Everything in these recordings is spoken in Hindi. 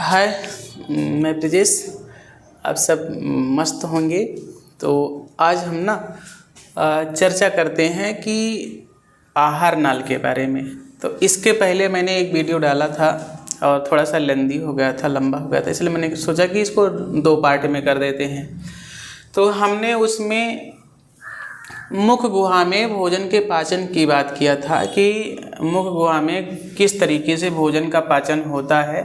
हाय, मैं ब्रिजेश। आप सब मस्त होंगे। तो आज हम ना चर्चा करते हैं कि आहार नाल के बारे में। तो इसके पहले मैंने एक वीडियो डाला था और थोड़ा सा लेंदी हो गया था, लंबा हो गया था, इसलिए मैंने सोचा कि इसको 2 पार्ट में कर देते हैं। तो हमने उसमें मुख गुहा में भोजन के पाचन की बात किया था कि मुख गुहा में किस तरीके से भोजन का पाचन होता है।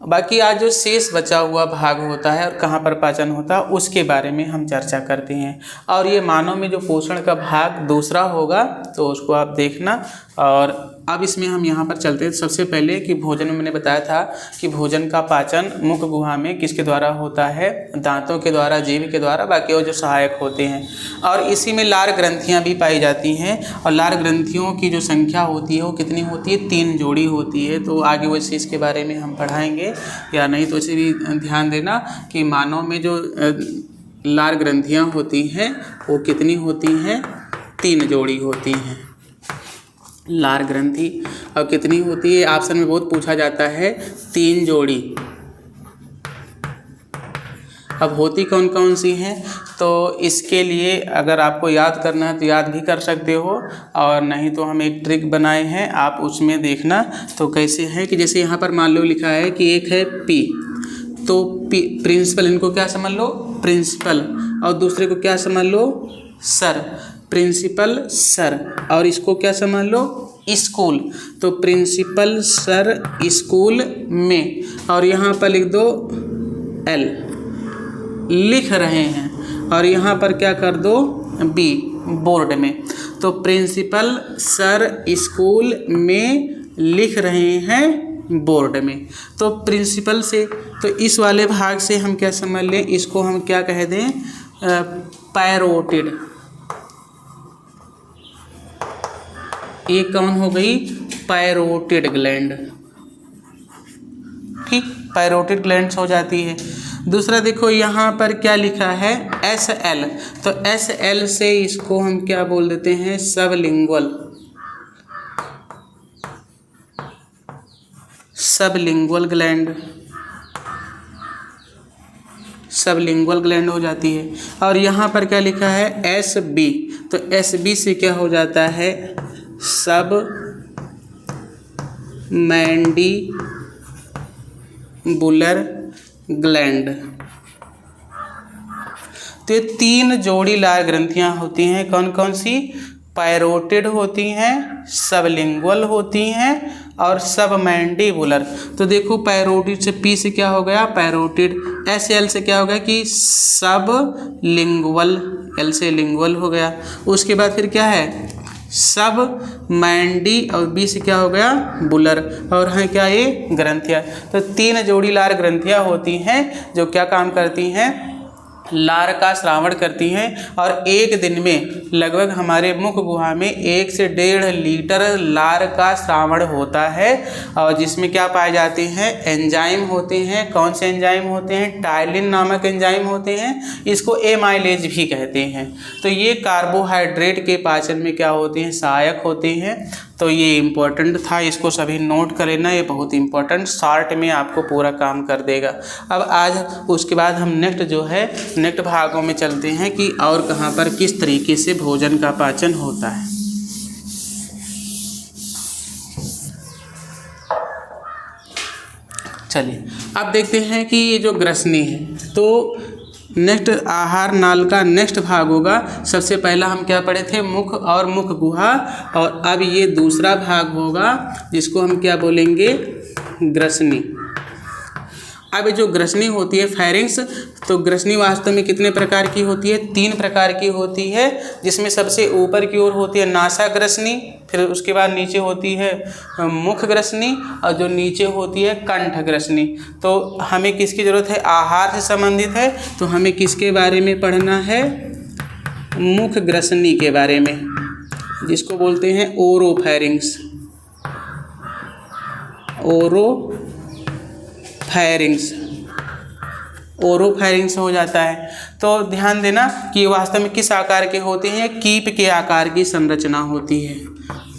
बाकी आज जो शेष बचा हुआ भाग होता है और कहाँ पर पाचन होता है उसके बारे में हम चर्चा करते हैं। और ये मानव में जो पोषण का भाग दूसरा होगा तो उसको आप देखना। और अब इसमें हम यहाँ पर चलते हैं। सबसे पहले कि भोजन में मैंने बताया था कि भोजन का पाचन मुख गुहा में किसके द्वारा होता है, दांतों के द्वारा, जीभ के द्वारा, बाकी वो जो सहायक होते हैं। और इसी में लार ग्रंथियाँ भी पाई जाती हैं और लार ग्रंथियों की जो संख्या होती है वो कितनी होती है, 3 जोड़ी होती है। तो आगे वो चीज़ के बारे में हम पढ़ाएंगे या नहीं, तो इसे भी ध्यान देना कि मानव में जो लार ग्रंथियाँ होती हैं वो कितनी होती हैं, 3 जोड़ी होती हैं लार ग्रंथि। और कितनी होती है, ऑप्शन में बहुत पूछा जाता है, 3 जोड़ी। अब होती कौन कौन सी हैं, तो इसके लिए अगर आपको याद करना है तो याद भी कर सकते हो, और नहीं तो हम एक ट्रिक बनाए हैं, आप उसमें देखना। तो कैसे है कि जैसे यहाँ पर मान लो लिखा है कि एक है पी, तो पी प्रिंसिपल, इनको क्या समझ लो, प्रिंसिपल, और दूसरे को क्या समझ लो, सर, प्रिंसिपल सर, और इसको क्या समझ लो, स्कूल। तो प्रिंसिपल सर स्कूल में, और यहाँ पर लिख दो एल, लिख रहे हैं, और यहाँ पर क्या कर दो बी, बोर्ड में। तो प्रिंसिपल सर स्कूल में लिख रहे हैं बोर्ड में। तो प्रिंसिपल से, तो इस वाले भाग से हम क्या समझ लें, इसको हम क्या कह दें, पैरोटिड। ये कौन हो गई, पैरोटिड ग्लैंड। ठीक, पैरोटिड ग्लैंड्स हो जाती है। दूसरा देखो यहाँ पर क्या लिखा है, एस एल। तो एस एल से इसको हम क्या बोल देते हैं, sublingual, sublingual gland, sublingual gland हो जाती है। और यहाँ पर क्या लिखा है, एस बी। तो एस बी से क्या हो जाता है, सब मैंडिबुलर ग्लैंड। तो ये 3 जोड़ी लार ग्रंथियाँ होती हैं, कौन कौन सी, पैरोटिड होती हैं, सबलिंगुअल होती हैं और सब मैंडिबुलर। तो देखो पैरोटिड से पी से क्या हो गया, पैरोटिड, एस एल से क्या हो गया कि सब लिंगुअल, एल से लिंगुअल हो गया। उसके बाद फिर क्या है, सब मैंडी, और बी से क्या हो गया, बुलर, और हैं क्या ये ग्रंथियाँ। तो 3 जोड़ी लार ग्रंथियाँ होती हैं जो क्या काम करती हैं, लार का श्रावण करती हैं। और एक दिन में लगभग हमारे मुख गुहा में 1 से 1.5 लीटर लार का श्रावण होता है, और जिसमें क्या पाए जाते हैं, एंजाइम होते हैं। कौन से एंजाइम होते हैं, टाइलिन नामक एंजाइम होते हैं, इसको एमाइलेज भी कहते हैं। तो ये कार्बोहाइड्रेट के पाचन में क्या होते हैं, सहायक होते हैं। तो ये इम्पोर्टेंट था, इसको सभी नोट कर लेना, ये बहुत इम्पोर्टेंट, शॉर्ट में आपको पूरा काम कर देगा। अब आज उसके बाद हम नेक्स्ट भागों में चलते हैं कि और कहाँ पर किस तरीके से भोजन का पाचन होता है। चलिए अब देखते हैं कि ये जो ग्रसनी है, तो नेक्स्ट आहार नाल का नेक्स्ट भाग होगा। सबसे पहला हम क्या पढ़े थे, मुख और मुख गुहा, और अब ये दूसरा भाग होगा जिसको हम क्या बोलेंगे, ग्रसनी। अब जो ग्रसनी होती है, फेरिंग्स, तो ग्रसनी वास्तव में कितने प्रकार की होती है, 3 प्रकार की होती है, जिसमें सबसे ऊपर की ओर होती है नासा ग्रसनी, फिर उसके बाद नीचे होती है मुख ग्रसनी, और जो नीचे होती है कंठ ग्रसनी। तो हमें किसकी ज़रूरत है, आहार से संबंधित है, तो हमें किसके बारे में पढ़ना है, मुख ग्रसनी के बारे में, जिसको बोलते हैं ओरोफेरिंग्स, ओरोफेरिंग्स, ओरोफेरिंग्स हो जाता है। तो ध्यान देना कि वास्तव में किस आकार के होते हैं, कीप के आकार की संरचना होती है।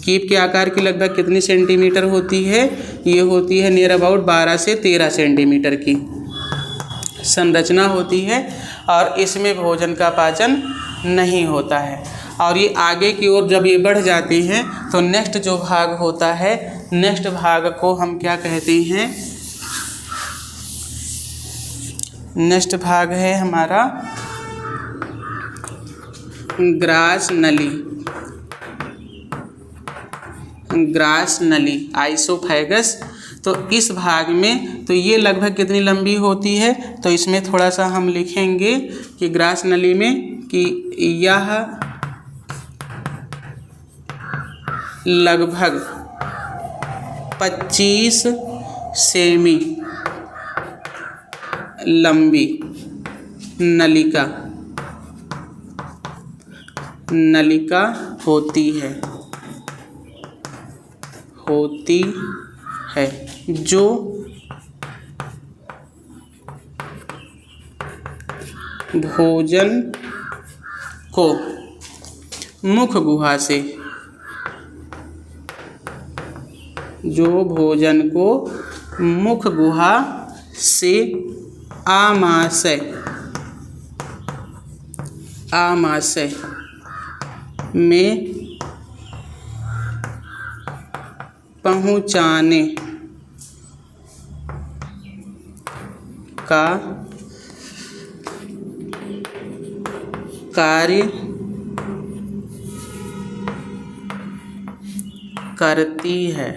कीप के आकार की लगभग कितनी सेंटीमीटर होती है, ये होती है नियर अबाउट 12 से 13 सेंटीमीटर की संरचना होती है और इसमें भोजन का पाचन नहीं होता है। और ये आगे की ओर जब ये बढ़ जाती हैं तो नेक्स्ट जो भाग होता है, नेक्स्ट भाग को हम क्या कहते हैं, नेक्स्ट भाग है हमारा ग्रास नली, ग्रास नली आइसोफेगस। तो इस भाग में तो ये लगभग कितनी लंबी होती है, तो इसमें थोड़ा सा हम लिखेंगे कि ग्रास नली में कि यह लगभग 25 सेमी लंबी नलिका होती है जो भोजन को मुख गुहा से, जो भोजन को मुख गुहा से आमाशय में पहुँचाने का कार्य करती है।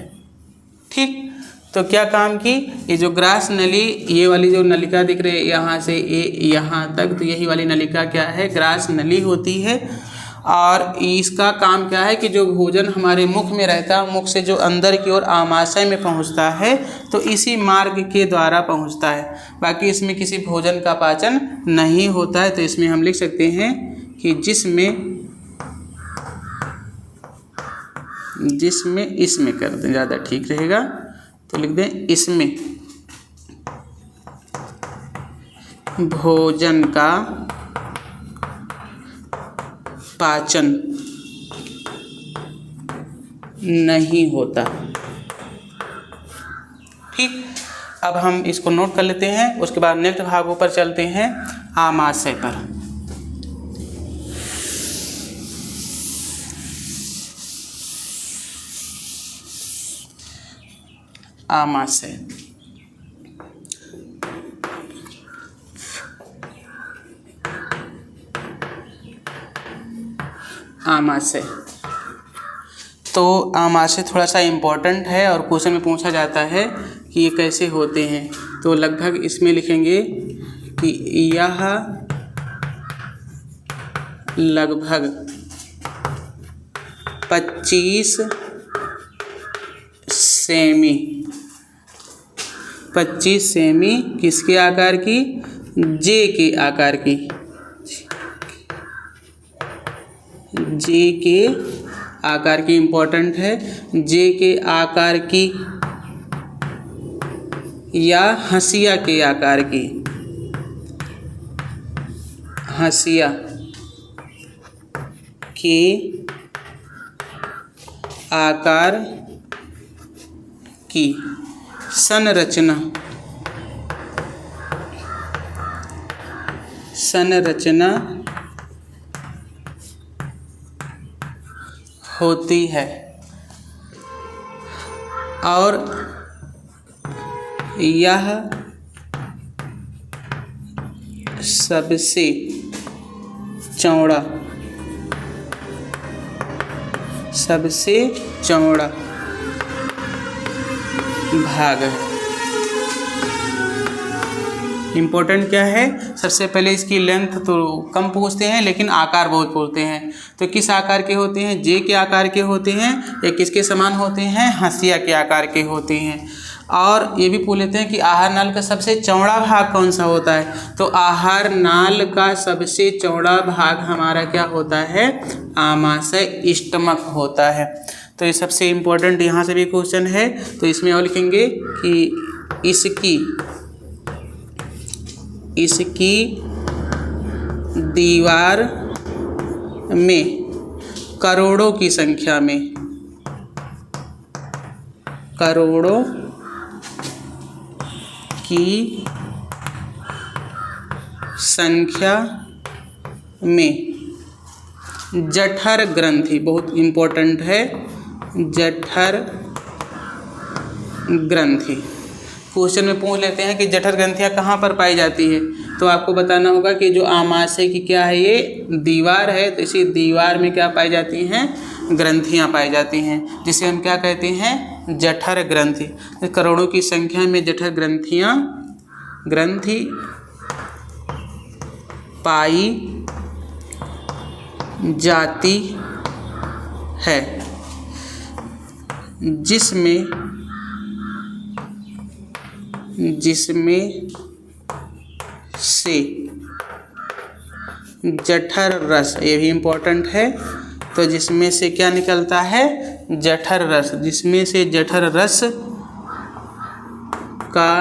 ठीक, तो क्या काम की, ये जो ग्रास नली, ये वाली जो नलिका दिख रही है यहाँ से ये यहाँ तक, तो यही वाली नलिका क्या है, ग्रास नली होती है। और इसका काम क्या है कि जो भोजन हमारे मुख में रहता है, मुख से जो अंदर की ओर आमाशय में पहुंचता है, तो इसी मार्ग के द्वारा पहुंचता है। बाकी इसमें किसी भोजन का पाचन नहीं होता है। तो इसमें हम लिख सकते हैं कि जिसमें इसमें कर दें, ज़्यादा ठीक रहेगा, तो लिख दें इसमें भोजन का पाचन नहीं होता। ठीक, अब हम इसको नोट कर लेते हैं। उसके बाद नेक्स्ट भागों पर चलते हैं, आमाशय पर। आमाशय, आमाशय तो आमाशय थोड़ा सा इम्पोर्टेंट है और क्वेश्चन में पूछा जाता है कि ये कैसे होते हैं। तो लगभग इसमें लिखेंगे कि यह लगभग 25 सेमी किसके आकार की, जे के आकार की, जे के आकार की इम्पोर्टेंट है, जे के आकार की या हंसिया के आकार की, हंसिया के आकार की संरचना होती है और यह सबसे चौड़ा भाग है। इम्पोर्टेंट क्या है, सबसे पहले इसकी लेंथ तो कम पूछते हैं लेकिन आकार बहुत पूछते हैं। तो किस आकार के होते हैं, जे के आकार के होते हैं, या किसके समान होते हैं, हंसिया के आकार के होते हैं। और ये भी पूछ लेते हैं कि आहार नाल का सबसे चौड़ा भाग कौन सा होता है। तो आहार नाल का सबसे चौड़ा भाग हमारा क्या होता है, आमाशय स्टमक होता है। तो ये सबसे इम्पोर्टेंट यहाँ से भी क्वेश्चन है। तो इसमें और लिखेंगे कि इसकी दीवार में करोड़ों की संख्या में जठर ग्रंथि, बहुत इम्पोर्टेंट है, जठर ग्रंथि। क्वेश्चन में पूछ लेते हैं कि जठर ग्रंथियाँ कहाँ पर पाई जाती है, तो आपको बताना होगा कि जो आमाशय की क्या है, ये दीवार है, तो इसी दीवार में क्या पाई जाती हैं, ग्रंथियाँ पाई जाती हैं, जिसे हम क्या कहते हैं, जठर ग्रंथि। करोड़ों की संख्या में जठर ग्रंथि पाई जाती है, जिसमें से जठर रस, ये भी इम्पोर्टेंट है, तो जिसमें से क्या निकलता है, जठर रस, जिसमें से जठर रस का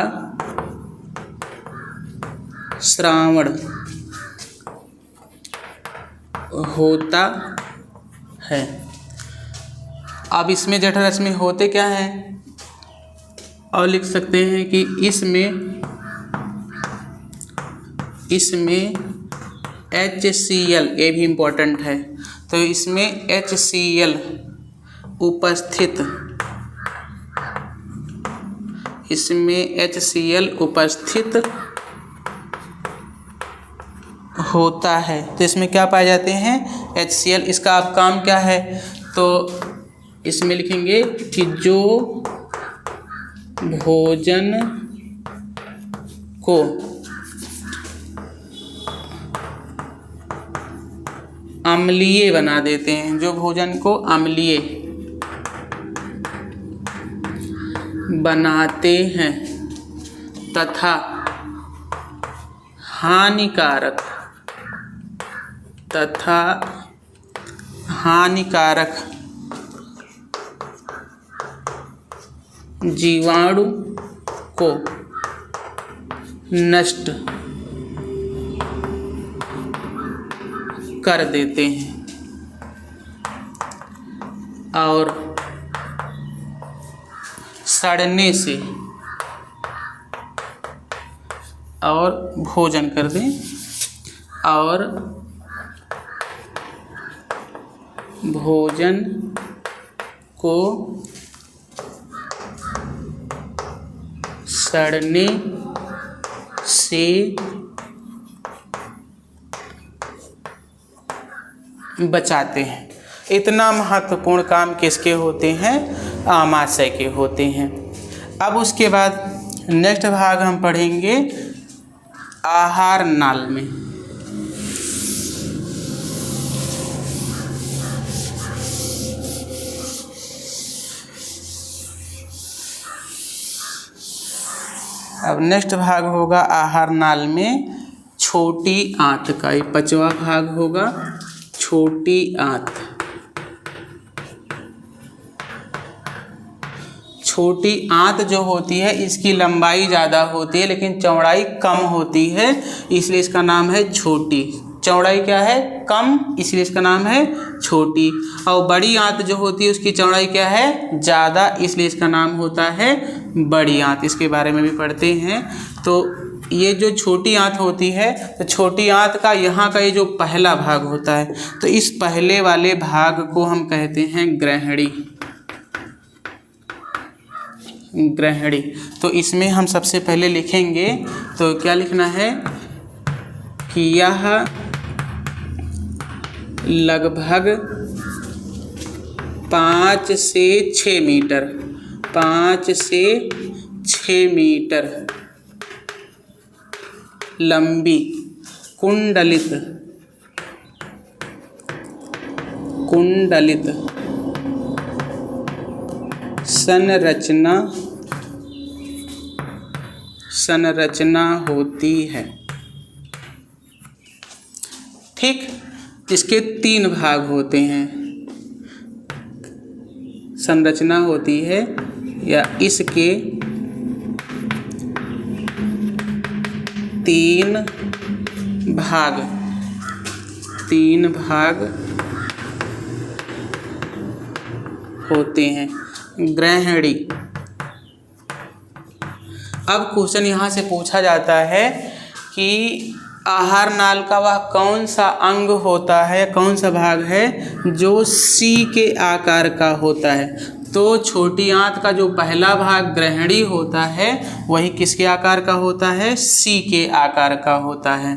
श्रावण होता है। अब इसमें जठर रस में होते क्या हैं, और लिख सकते हैं कि इसमें HCl, ये भी इम्पोर्टेंट है, तो इसमें HCl उपस्थित होता है। तो इसमें क्या पाए जाते हैं, HCl। इसका आप काम क्या है, तो इसमें लिखेंगे कि जो भोजन को अम्लीय बना देते हैं, जो भोजन को अम्लीय बनाते हैं तथा हानिकारक जीवाणु को नष्ट कर देते हैं और सड़ने से और भोजन कर दें और भोजन को सड़ने से बचाते हैं। इतना महत्वपूर्ण काम किसके होते हैं, आमाशय के होते हैं। अब उसके बाद नेक्स्ट भाग हम पढ़ेंगे आहार नाल में। अब नेक्स्ट भाग होगा आहार नाल में छोटी आंत का, ये 5वां भाग होगा, छोटी आंत। छोटी आंत जो होती है इसकी लंबाई ज़्यादा होती है लेकिन चौड़ाई कम होती है, इसलिए इसका नाम है छोटी। चौड़ाई क्या है, कम, इसलिए इसका नाम है छोटी। और बड़ी आंत जो होती है उसकी चौड़ाई क्या है, ज़्यादा, इसलिए इसका नाम होता है बड़ी आंत। इसके बारे में भी पढ़ते हैं। तो ये जो छोटी आंत होती है, तो छोटी आंत का यहाँ का ये जो पहला भाग होता है, तो इस पहले वाले भाग को हम कहते हैं ग्रहणी। ग्रहणी, तो इसमें हम सबसे पहले लिखेंगे, तो क्या लिखना है कि यह लगभग 5 से 6 मीटर, 5 से 6 मीटर लंबी कुंडलित संरचना होती है। ठीक, इसके 3 भाग होते हैं, संरचना होती है या इसके 3 भाग होते हैं। ग्रहणी, अब क्वेश्चन यहाँ से पूछा जाता है कि आहार नाल का वह कौन सा अंग होता है, कौन सा भाग है जो सी के आकार का होता है। तो छोटी आंत का जो पहला भाग ग्रहणी होता है वही किसके आकार का होता है, सी के आकार का होता है।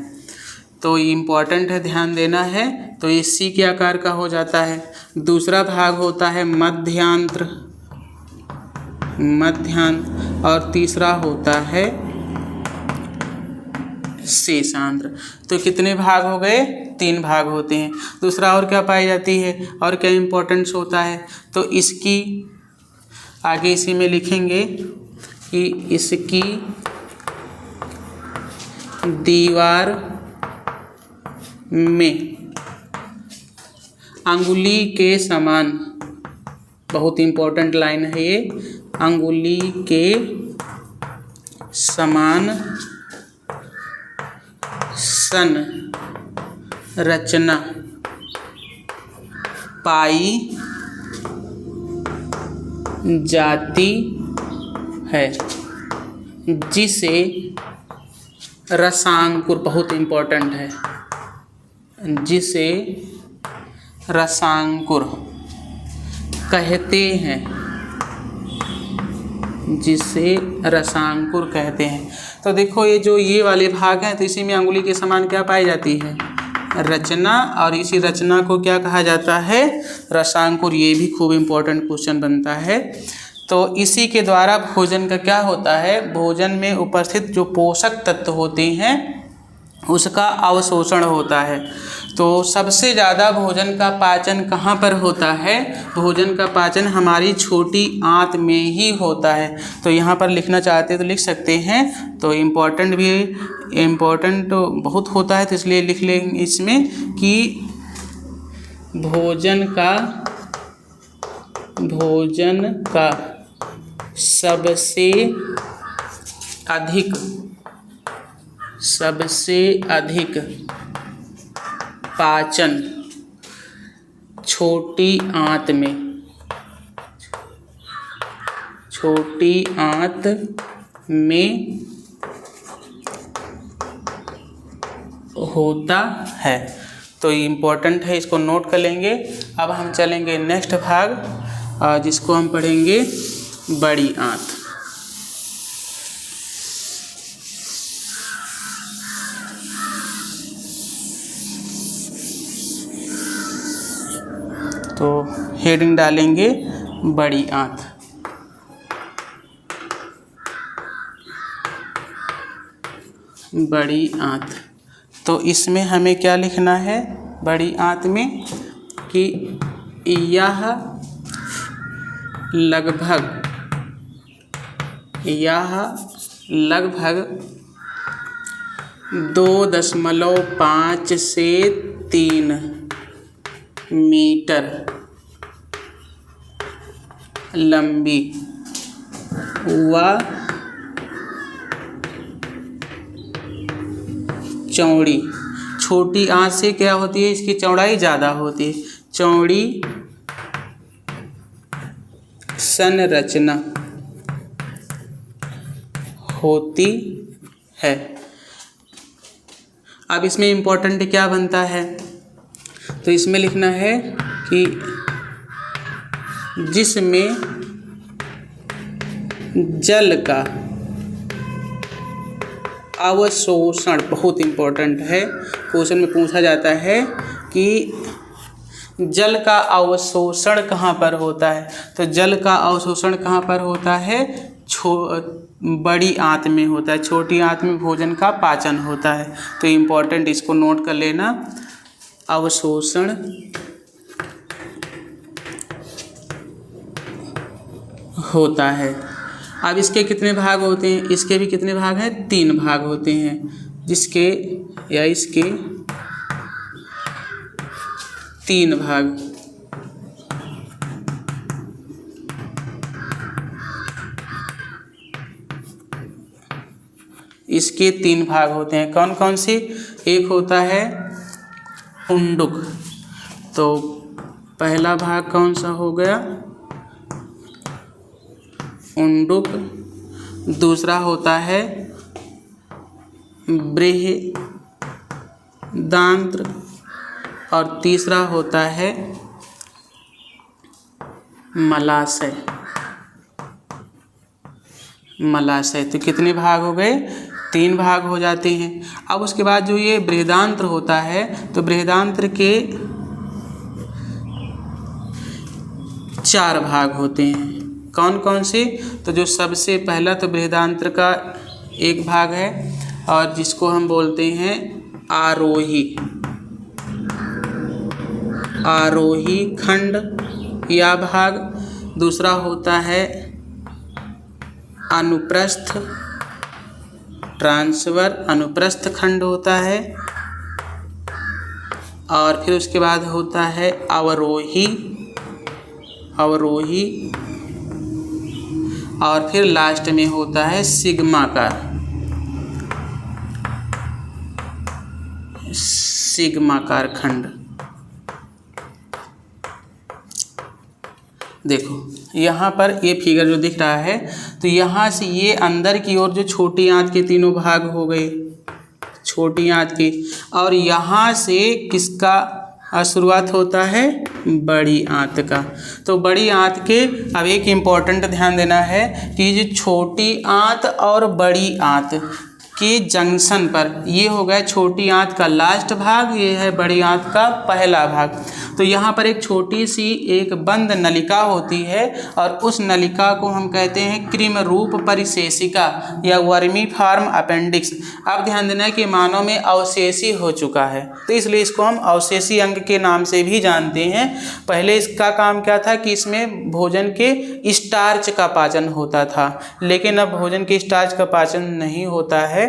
तो ये इम्पॉर्टेंट है, ध्यान देना है। तो ये सी के आकार का हो जाता है। दूसरा भाग होता है मध्यांत्र, और तीसरा होता है शेषांत्र। तो कितने भाग हो गए, 3 भाग होते हैं। दूसरा और क्या पाई जाती है, और क्या इम्पोर्टेंस होता है, तो इसकी आगे इसी में लिखेंगे कि इसकी दीवार में अंगुली के समान, बहुत इम्पोर्टेंट लाइन है ये, अंगुली के समान संरचना पाई जाती है, जिसे रसांकुर, बहुत इम्पोर्टेंट है, जिसे रसांकुर कहते हैं, जिसे रसांकुर कहते हैं। तो देखो ये जो ये वाले भाग हैं, तो इसी में अंगुली के समान क्या पाई जाती है, रचना, और इसी रचना को क्या कहा जाता है, रसांकुर। ये भी खूब इम्पोर्टेंट क्वेश्चन बनता है। तो इसी के द्वारा भोजन का क्या होता है, भोजन में उपस्थित जो पोषक तत्व होते हैं उसका अवशोषण होता है। तो सबसे ज़्यादा भोजन का पाचन कहाँ पर होता है, भोजन का पाचन हमारी छोटी आंत में ही होता है। तो यहाँ पर लिखना चाहते हैं तो लिख सकते हैं। तो इम्पोर्टेंट तो बहुत होता है, तो इसलिए लिख लेंगे इसमें कि भोजन का सबसे अधिक पाचन छोटी आंत में होता है। तो ये इम्पोर्टेंट है, इसको नोट कर लेंगे। अब हम चलेंगे नेक्स्ट भाग, जिसको हम पढ़ेंगे बड़ी आंत। तो हेडिंग डालेंगे बड़ी आंत। बड़ी आंत, तो इसमें हमें क्या लिखना है बड़ी आंत में, कि यह लगभग 2.5 से 3 मीटर लंबी व चौड़ी, छोटी आंत से क्या होती है, इसकी चौड़ाई ज़्यादा होती है, चौड़ी संरचना होती है। अब इसमें इम्पोर्टेंट क्या बनता है, तो इसमें लिखना है कि जिसमें जल का अवशोषण, बहुत इम्पोर्टेंट है, क्वेश्चन में पूछा जाता है कि जल का अवशोषण कहाँ पर होता है। तो जल का अवशोषण कहाँ पर होता है, बड़ी आंत में होता है, छोटी आंत में भोजन का पाचन होता है। तो इम्पोर्टेंट, इसको नोट कर लेना, अवशोषण होता है। अब इसके कितने भाग होते हैं, इसके भी कितने भाग हैं, 3 भाग होते हैं, जिसके या इसके 3 भाग। इसके 3 भाग होते हैं, कौन कौन से, एक होता है उंडुक। तो पहला भाग कौन सा हो गया, उंडुक। दूसरा होता है बृहदान्त्र और तीसरा होता है मलाशय। मलाशय तो कितने भाग हो गए? 3 भाग हो जाते हैं। अब उसके बाद जो ये बृहदान्त्र होता है तो बृहदान्त्र के 4 भाग होते हैं। कौन कौन से? तो जो सबसे पहला तो बृहदान्त्र का एक भाग है और जिसको हम बोलते हैं आरोही खंड या भाग। दूसरा होता है अनुप्रस्थ ट्रांसवर, अनुप्रस्थ खंड होता है। और फिर उसके बाद होता है अवरोही और फिर लास्ट में होता है सिग्माकार खंड। देखो यहाँ पर ये फिगर जो दिख रहा है तो यहाँ से ये अंदर की ओर जो छोटी आंत के 3 भाग हो गए, छोटी आंत के, और यहाँ से किसका शुरुआत होता है? बड़ी आंत का। तो बड़ी आंत के अब एक इम्पॉर्टेंट ध्यान देना है कि जो छोटी आंत और बड़ी आंत के जंक्शन पर ये हो गया छोटी आंत का लास्ट भाग, ये है बड़ी आंत का पहला भाग। तो यहाँ पर एक छोटी सी एक बंद नलिका होती है और उस नलिका को हम कहते हैं कृमि रूप परिशेषिका या वर्मीफॉर्म अपेंडिक्स। अब ध्यान देना है कि मानव में अवशेषी हो चुका है तो इसलिए इसको हम अवशेषी अंग के नाम से भी जानते हैं। पहले इसका काम क्या था कि इसमें भोजन के स्टार्च का पाचन होता था, लेकिन अब भोजन के स्टार्च का पाचन नहीं होता है।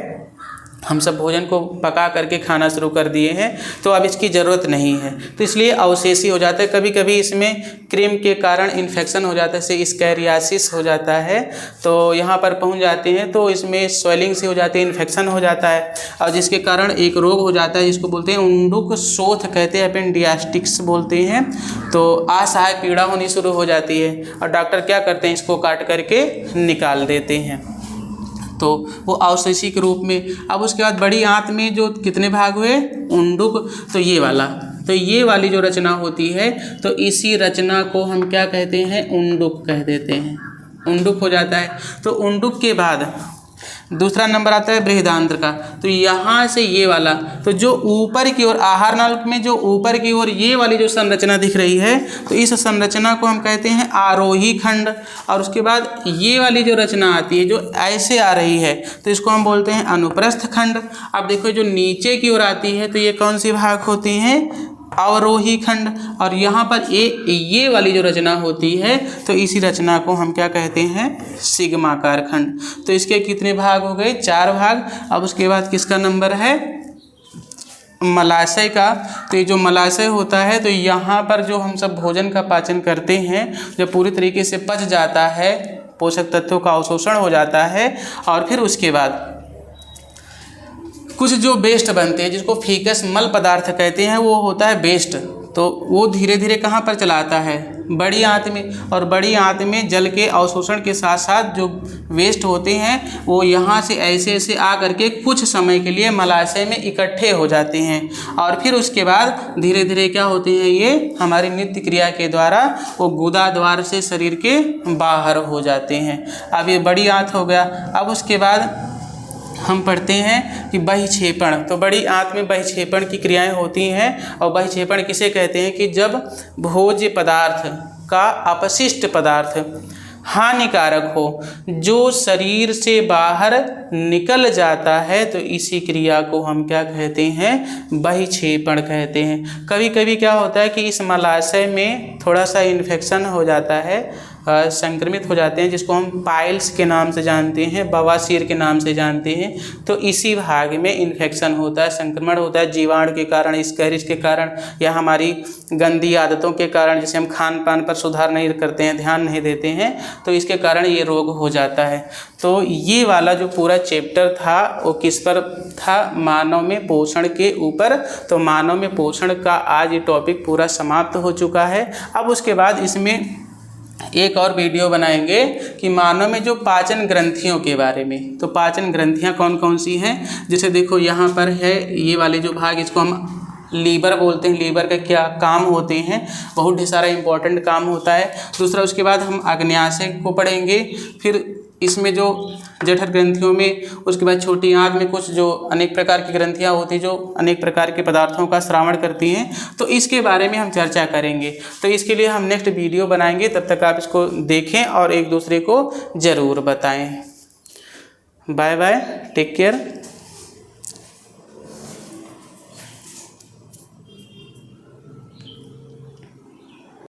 हम सब भोजन को पका करके खाना शुरू कर दिए हैं तो अब इसकी ज़रूरत नहीं है, तो इसलिए अवशेषी हो जाता है। कभी कभी इसमें क्रीम के कारण इन्फेक्शन हो जाता है, जैसे स्कैरियासिस हो जाता है, तो यहाँ पर पहुँच जाते हैं तो इसमें स्वेलिंग से हो जाती है, इन्फेक्शन हो जाता है और जिसके कारण एक रोग हो जाता है जिसको बोलते हैं उंडुक शोथ कहते हैं, अपेंडियास्टिक्स बोलते हैं। तो असहाय पीड़ा होनी शुरू हो जाती है और डॉक्टर क्या करते हैं, इसको काट करके निकाल देते हैं। तो वो अवशेषी के रूप में। अब उसके बाद बड़ी आंत में जो कितने भाग हुए? उंडुक। तो ये वाली जो रचना होती है तो इसी रचना को हम क्या कहते हैं? उंडुक कह देते हैं, उंडुक हो जाता है। तो उंडुक के बाद दूसरा नंबर आता है बृहदान्त्र का। तो यहाँ से ये वाला, तो जो ऊपर की ओर आहार नाल में जो ऊपर की ओर ये वाली जो संरचना दिख रही है तो इस संरचना को हम कहते हैं आरोही खंड। और उसके बाद ये वाली जो रचना आती है जो ऐसे आ रही है तो इसको हम बोलते हैं अनुप्रस्थ खंड। अब देखो जो नीचे की ओर आती है तो ये कौन सी भाग होती हैं? अवरोही खंड। और यहाँ पर ये वाली जो रचना होती है तो इसी रचना को हम क्या कहते हैं? सिग्माकार खंड। तो इसके कितने भाग हो गए? 4 भाग। अब उसके बाद किसका नंबर है? मलाशय का। तो ये जो मलाशय होता है तो यहाँ पर जो हम सब भोजन का पाचन करते हैं जब पूरी तरीके से पच जाता है, पोषक तत्वों का अवशोषण हो जाता है और फिर उसके बाद कुछ जो वेस्ट बनते हैं जिसको फीकस मल पदार्थ कहते हैं वो होता है वेस्ट। तो वो धीरे धीरे कहाँ पर चला आता है? बड़ी आंत में। और बड़ी आंत में जल के अवशोषण के साथ साथ जो वेस्ट होते हैं वो यहाँ से ऐसे ऐसे आ करके कुछ समय के लिए मलाशय में इकट्ठे हो जाते हैं और फिर उसके बाद धीरे धीरे क्या होते हैं? ये हमारी नित्य क्रिया के द्वारा वो गुदा द्वार से शरीर के बाहर हो जाते हैं। अब ये बड़ी आंत हो गया। अब उसके बाद हम पढ़ते हैं कि बहिक्षेपण। तो बड़ी आंत में बहिक्षेपण की क्रियाएं होती हैं और बहिक्षेपण किसे कहते हैं? कि जब भोज्य पदार्थ का अपशिष्ट पदार्थ हानिकारक हो जो शरीर से बाहर निकल जाता है तो इसी क्रिया को हम क्या कहते हैं? बहिक्षेपण कहते हैं। कभी कभी क्या होता है कि इस मलाशय में थोड़ा सा इन्फेक्शन हो जाता है, संक्रमित हो जाते हैं जिसको हम पाइल्स के नाम से जानते हैं, बवासीर के नाम से जानते हैं। तो इसी भाग में इन्फेक्शन होता है, संक्रमण होता है जीवाणु के कारण, स्कैरिस के कारण या हमारी गंदी आदतों के कारण, जैसे हम खान पान पर सुधार नहीं करते हैं, ध्यान नहीं देते हैं, तो इसके कारण ये रोग हो जाता है। तो ये वाला जो पूरा चैप्टर था वो किस पर था? मानव में पोषण के ऊपर। तो मानव में पोषण का आज ये टॉपिक पूरा समाप्त हो चुका है। अब उसके बाद इसमें एक और वीडियो बनाएंगे कि मानव में जो पाचन ग्रंथियों के बारे में। तो पाचन ग्रंथियाँ कौन कौन सी हैं, जैसे देखो यहाँ पर है ये वाले जो भाग, इसको हम लीवर बोलते हैं। लीवर का क्या काम होते हैं, बहुत ढेर सारा इंपॉर्टेंट काम होता है। दूसरा उसके बाद हम अग्न्याशय को पढ़ेंगे, फिर इसमें जो जठर ग्रंथियों में, उसके बाद छोटी आंत में कुछ जो अनेक प्रकार की ग्रंथियां होती हैं जो अनेक प्रकार के पदार्थों का श्रावण करती हैं, तो इसके बारे में हम चर्चा करेंगे। तो इसके लिए हम नेक्स्ट वीडियो बनाएंगे, तब तक आप इसको देखें और एक दूसरे को ज़रूर बताएं। Bye bye, take care.